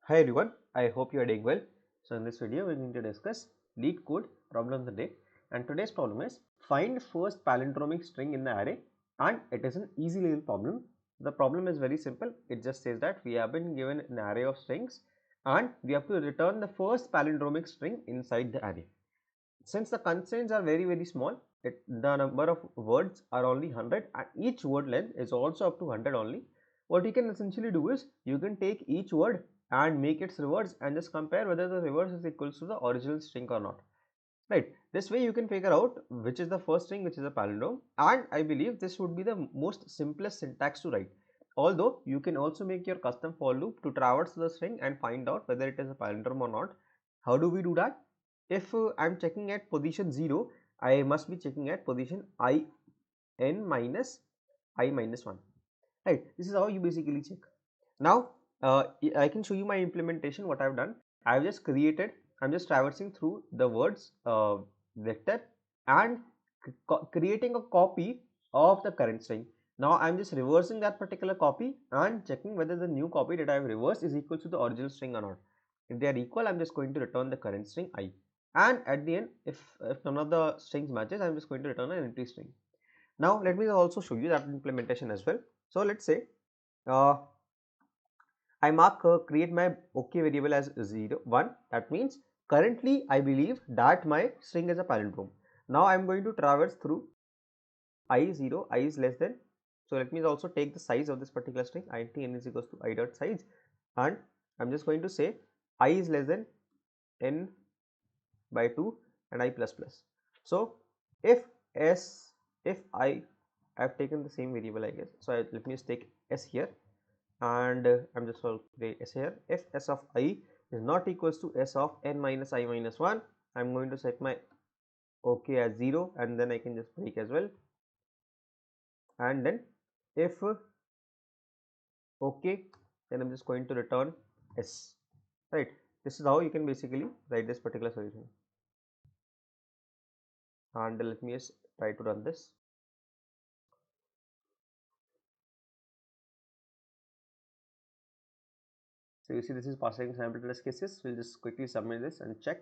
Hi everyone, I hope you are doing well. So in this video we are going to discuss Leetcode problem of the day, and today's problem is find first palindromic string in the array, and it is an easy little problem. The problem is very simple. It just says that we have been given an array of strings and we have to return the first palindromic string inside the array. Since the constraints are very small, the number of words are only 100 and each word length is also up to 100 only. What you can essentially do is you can take each word and make its reverse and just compare whether the reverse is equals to the original string or not. Right, this way you can figure out which is the first string, which is a palindrome, and I believe this would be the most simplest syntax to write. Although you can also make your custom for loop to traverse the string and find out whether it is a palindrome or not. How do we do that? If I'm checking at position 0, I must be checking at position in minus I minus 1. Right, this is how you basically check. Now I can show you my implementation. What I've done, I'm just traversing through the words vector and creating a copy of the current string. Now I'm just reversing that particular copy and checking whether the new copy that I have reversed is equal to the original string or not. If they are equal, I'm just going to return the current string I, and at the end, if none of the strings matches, I'm just going to return an empty string. Now let me also show you that implementation as well. So let's say I mark create my OK variable as 0 1. That means currently I believe that my string is a palindrome. Now I am going to traverse through I 0, I is less than. So let me also take the size of this particular string. Int n is equals to I dot size, and I'm just going to say I is less than n by 2 and I plus plus. So if I have taken the same variable, I guess. So let me just take s here, and I'm just going to create s here. If s of I is not equals to s of n minus I minus 1, I'm going to set my OK as 0, and then I can just break as well. And then if OK, then I'm just going to return s. Right, this is how you can basically write this particular solution. And let me just try to run this. So you see this is passing sample test cases. We'll just quickly submit this and check.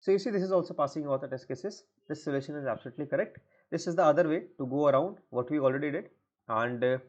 So you see this is also passing all the test cases. This solution is absolutely correct. This is the other way to go around what we already did, and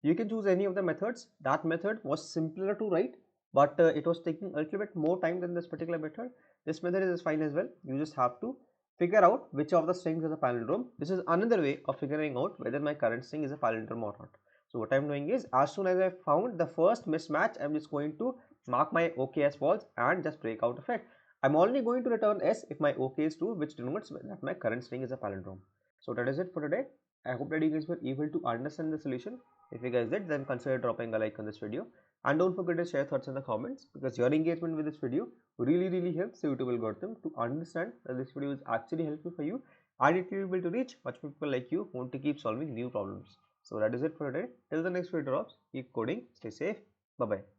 you can choose any of the methods. That method was simpler to write, but it was taking a little bit more time than this particular method. This method is fine as well. You just have to figure out which of the strings is a palindrome. This is another way of figuring out whether my current string is a palindrome or not. So what I'm doing is, as soon as I found the first mismatch, I'm just going to mark my OK as false and just break out of it. I'm only going to return S if my OK is true, which denotes that my current string is a palindrome. So that is it for today. I hope that you guys were able to understand the solution. If you guys did, then consider dropping a like on this video, and don't forget to share thoughts in the comments, because your engagement with this video really helps the YouTube algorithm to understand that this video is actually helpful for you, and it will be able to reach much more people like you who want to keep solving new problems. So that is it for today. Till the next video drops, keep coding, stay safe, bye bye.